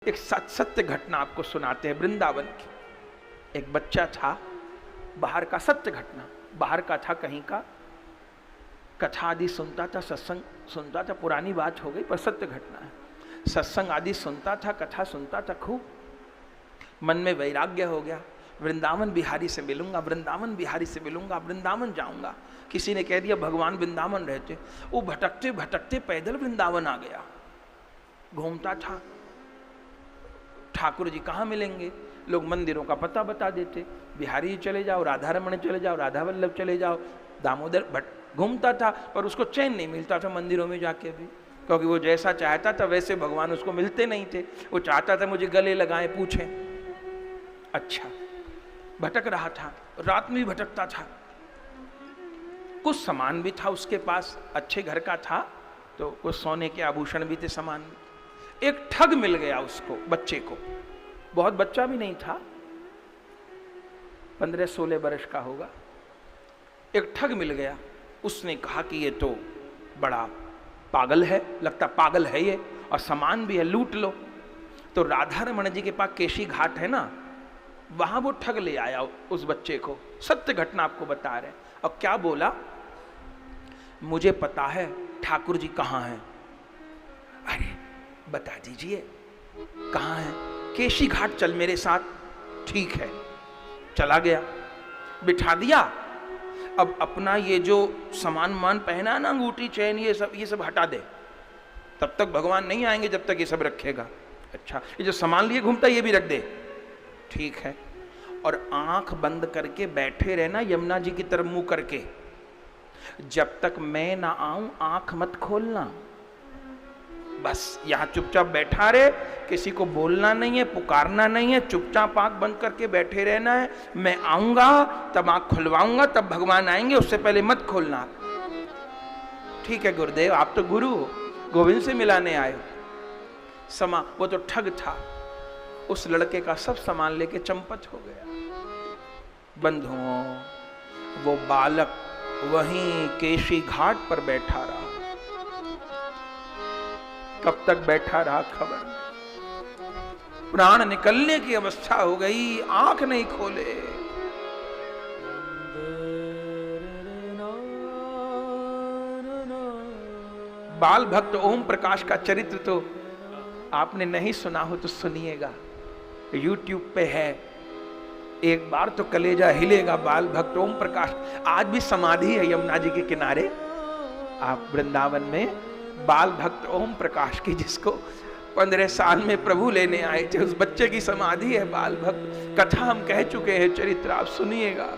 एक सत्य घटना आपको सुनाते हैं वृंदावन की। एक बच्चा था, बाहर का सत्य घटना, बाहर का था, कहीं का, कथा आदि सुनता था, सत्संग सुनता था, पुरानी बात हो गई पर सत्य घटना है। सत्संग आदि सुनता था, कथा सुनता था खूब, मन में वैराग्य हो गया, वृंदावन बिहारी से मिलूंगा, वृंदावन बिहारी से मिलूंगा, वृंदावन जाऊंगा। किसी ने कह दिया भगवान वृंदावन रहते, वो भटकते भटकते पैदल वृंदावन आ गया, घूमता था। ठाकुर जी कहाँ मिलेंगे, लोग मंदिरों का पता बता देते, बिहारी चले जाओ, राधा रमण चले जाओ, राधा वल्लभ चले जाओ, दामोदर भट्ट। घूमता था पर उसको चैन नहीं मिलता था मंदिरों में जाके भी, क्योंकि वो जैसा चाहता था वैसे भगवान उसको मिलते नहीं थे। वो चाहता था मुझे गले लगाएं, पूछें। अच्छा, भटक रहा था, रात में भी भटकता था। कुछ सामान भी था उसके पास, अच्छे घर का था, तो कुछ सोने के आभूषण भी थे, सामान। एक ठग मिल गया उसको, बच्चे को, बहुत बच्चा भी नहीं था, 15-16 वर्ष का होगा। एक ठग मिल गया, उसने कहा कि ये तो बड़ा पागल है, लगता पागल है ये, और सामान भी है, लूट लो। तो राधा रमण जी के पास केशी घाट है ना, वहां वो ठग ले आया उस बच्चे को। सत्य घटना आपको बता रहे। और क्या बोला, मुझे पता है ठाकुर जी कहाँ हैं। अरे बता दीजिए कहाँ हैं। केशी घाट चल मेरे साथ। ठीक है, चला गया, बिठा दिया। अब अपना ये जो सामान मान पहना ना, अंगूठी चैन, ये सब हटा दे, तब तक भगवान नहीं आएंगे जब तक ये सब रखेगा। अच्छा, ये जो सामान लिए घूमता ये भी रख दे। ठीक है, और आंख बंद करके बैठे रहना, यमुना जी की तरफ मुंह करके, जब तक मैं ना आऊं आंख मत खोलना। बस यहां चुपचाप बैठा रहे, किसी को बोलना नहीं है, पुकारना नहीं है, चुपचाप आंख बंद करके बैठे रहना है। मैं आऊंगा तब आंख खुलवाऊंगा, तब भगवान आएंगे, उससे पहले मत खोलना। ठीक है गुरुदेव, आप तो गुरु हो, गोविंद से मिलाने आए हो। वो तो ठग था, उस लड़के का सब सामान लेके चंपत हो गया। बंधुओं, वो बालक वहीं केशी घाट पर बैठा रहा। कब तक बैठा रहा खबर नहीं। प्राण निकलने की अवस्था हो गई, आंख नहीं खोले। बाल भक्त ओम प्रकाश का चरित्र तो आपने नहीं सुना हो तो सुनिएगा, YouTube पे है, एक बार तो कलेजा हिलेगा। बाल भक्त ओम प्रकाश, आज भी समाधि है यमुना जी के किनारे, आप वृंदावन में, बाल भक्त ओम प्रकाश की, जिसको 15 साल में प्रभु लेने आए थे, उस बच्चे की समाधि है बाल भक्त। कथा हम कह चुके हैं, चरित्र आप सुनिएगा।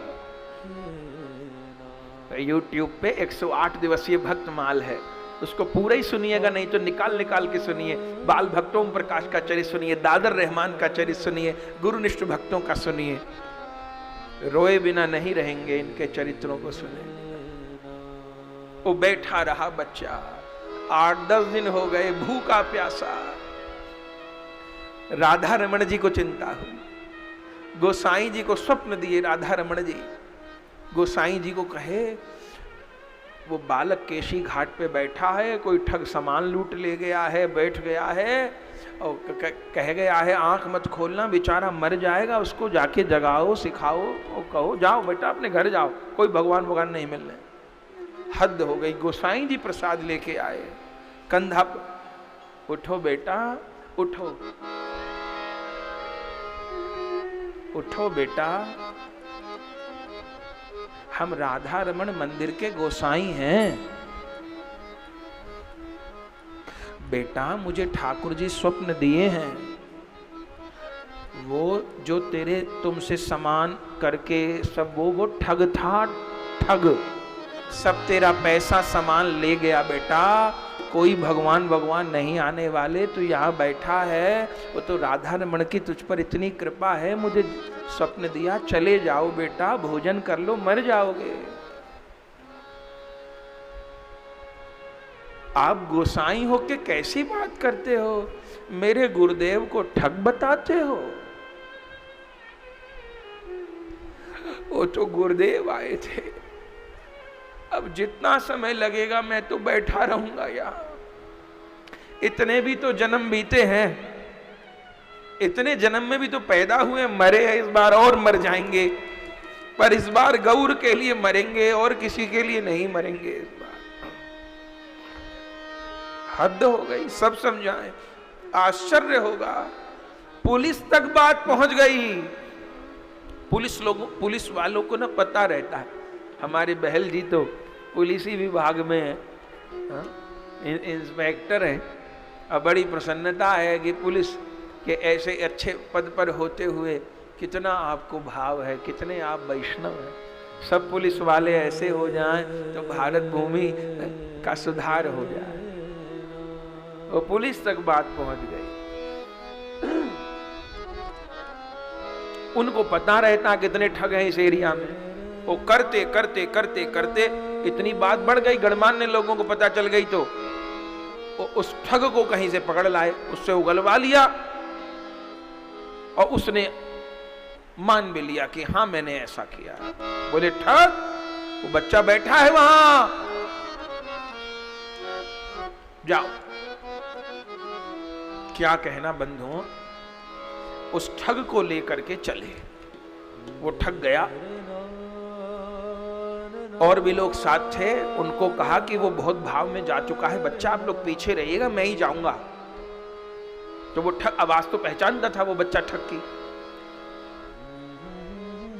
YouTube पे 108 दिवसीय भक्तमाल है, उसको पूरा ही सुनिएगा, नहीं तो निकाल निकाल के सुनिए। बाल भक्त ओम प्रकाश का चरित्र सुनिए, दादर रहमान का चरित्र सुनिए, गुरुनिष्ठ भक्तों का सुनिए, रोए बिना नहीं रहेंगे इनके चरित्रों को सुने। वो बैठा रहा बच्चा, 8-10 दिन हो गए, भूखा प्यासा। राधा रमण जी को चिंता हुई, गोसाई जी को स्वप्न दिए राधा रमण जी। गोसाई जी को कहे वो बालक केशी घाट पे बैठा है, कोई ठग सामान लूट ले गया है, बैठ गया है और कह गया है आंख मत खोलना, बेचारा मर जाएगा, उसको जाके जगाओ, सिखाओ और कहो जाओ बेटा अपने घर जाओ, कोई भगवान भगवान नहीं मिलने। हद हो गई। गोसाई जी प्रसाद लेके आए, कंधा पर, उठो बेटा उठो, उठो बेटा, हम राधा रमण मंदिर के गोसाई हैं। बेटा मुझे ठाकुर जी स्वप्न दिए हैं, वो जो तेरे तुमसे सामान करके सब वो ठग था, ठग सब तेरा पैसा सामान ले गया बेटा, कोई भगवान भगवान नहीं आने वाले, तू यहाँ बैठा है, वो तो राधा रमण की तुझ पर इतनी कृपा है, मुझे स्वप्न दिया, चले जाओ बेटा, भोजन कर लो, मर जाओगे। आप गोसाई हो के कैसी बात करते हो, मेरे गुरुदेव को ठग बताते हो। वो तो गुरुदेव आए थे, अब जितना समय लगेगा मैं तो बैठा रहूंगा यहाँ, इतने भी तो जन्म बीते हैं, इतने जन्म में भी तो पैदा हुए, मरे हैं, इस बार और मर जाएंगे, पर इस बार गौर के लिए मरेंगे और किसी के लिए नहीं मरेंगे। इस बार हद हो गई, सब समझाएं। आश्चर्य होगा, पुलिस तक बात पहुंच गई। पुलिस वालों को ना पता रहता है, हमारे बहल जी तो पुलिस ही विभाग में है, इंस्पेक्टर हैं, और बड़ी प्रसन्नता है कि पुलिस के ऐसे अच्छे पद पर होते हुए कितना आपको भाव है, कितने आप वैष्णव हैं। सब पुलिस वाले ऐसे हो जाएं तो भारत भूमि का सुधार हो जाए। वो पुलिस तक बात पहुंच गई। उनको पता रहता कितने ठग हैं इस एरिया में। वो करते करते करते करते इतनी बात बढ़ गई, गणमान्य लोगों को पता चल गई, तो उस ठग को कहीं से पकड़ लाए, उससे उगलवा लिया और उसने मान भी लिया कि हाँ मैंने ऐसा किया। बोले ठग, वो बच्चा बैठा है वहां, जाओ। क्या कहना बंधुओं, उस ठग को लेकर के चले। वो ठग गया, और भी लोग साथ थे, उनको कहा कि वो बहुत भाव में जा चुका है, बच्चा आप लोग पीछे रहिएगा, मैं ही जाऊंगा। तो वो ठग, आवाज तो पहचानता था वो बच्चा ठग की।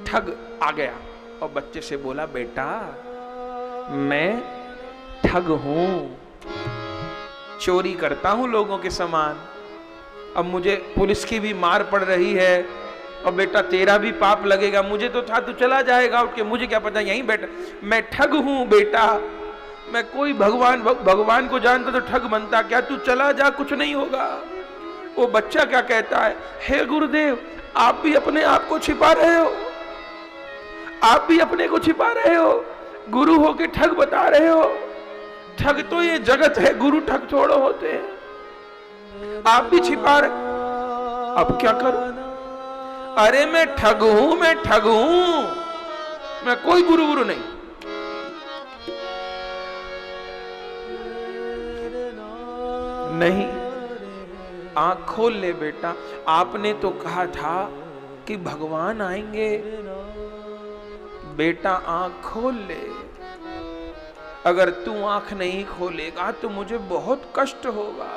ठग आ गया और बच्चे से बोला, बेटा मैं ठग हूं, चोरी करता हूं लोगों के सामान, अब मुझे पुलिस की भी मार पड़ रही है, और बेटा तेरा भी पाप लगेगा, मुझे तो था तू चला जाएगा उठ के, मुझे क्या पता यहीं बैठा, मैं ठग हूं बेटा, मैं कोई भगवान को जानता तो ठग बनता क्या, तू चला जा, कुछ नहीं होगा। वो बच्चा क्या कहता है, हे गुरुदेव आप भी अपने आप को छिपा रहे हो, आप भी अपने को छिपा रहे हो, गुरु हो के ठग बता रहे हो, ठग तो ये जगत है, गुरु ठग थोड़ो होते हैं, आप भी छिपा रहे, अब क्या करूं? अरे मैं ठग हूं, मैं ठग हूं, मैं कोई गुरु नहीं। नहीं, आंख खोल ले बेटा, आपने तो कहा था कि भगवान आएंगे, बेटा आंख खोल ले, अगर तू आंख नहीं खोलेगा तो मुझे बहुत कष्ट होगा,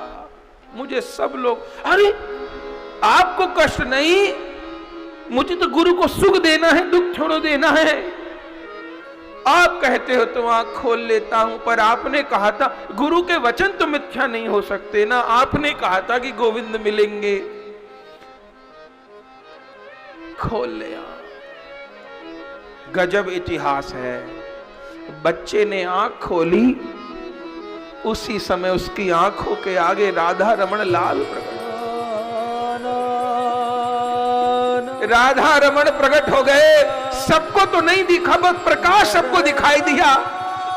मुझे सब लोग, अरे आपको कष्ट नहीं, मुझे तो गुरु को सुख देना है, दुख छोड़ो देना है, आप कहते हो तो आंख खोल लेता हूं, पर आपने कहा था, गुरु के वचन तो मिथ्या नहीं हो सकते ना, आपने कहा था कि गोविंद मिलेंगे, खोल ले। गजब इतिहास है, बच्चे ने आंख खोली, उसी समय उसकी आंखों के आगे राधा रमण लाल प्रकट, राधा रमण प्रकट हो गए। सबको तो नहीं दिखा, बस प्रकाश सबको दिखाई दिया,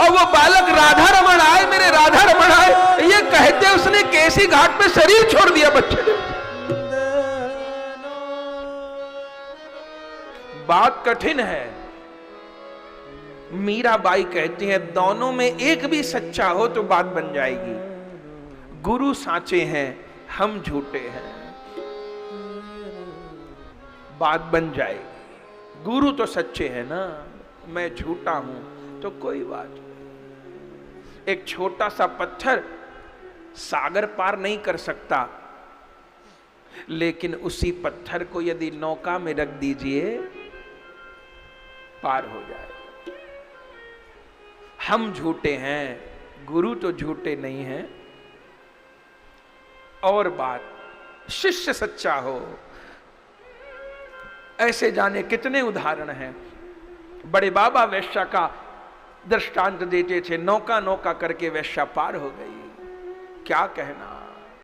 और वो बालक राधा रमण आए, मेरे राधा रमण आए, ये कहते उसने केसी घाट पे शरीर छोड़ दिया बच्चे ने। बात कठिन है। मीराबाई कहती है, दोनों में एक भी सच्चा हो तो बात बन जाएगी, गुरु साचे हैं, हम झूठे हैं, बात बन जाएगी। गुरु तो सच्चे हैं ना, मैं झूठा हूं तो कोई बात नहीं। एक छोटा सा पत्थर सागर पार नहीं कर सकता, लेकिन उसी पत्थर को यदि नौका में रख दीजिए पार हो जाए। हम झूठे हैं, गुरु तो झूठे नहीं हैं। और बात, शिष्य सच्चा हो, ऐसे जाने कितने उदाहरण हैं। बड़े बाबा वैश्या का दृष्टांत देते थे, नौका नौका करके वैश्या पार हो गई। क्या कहना,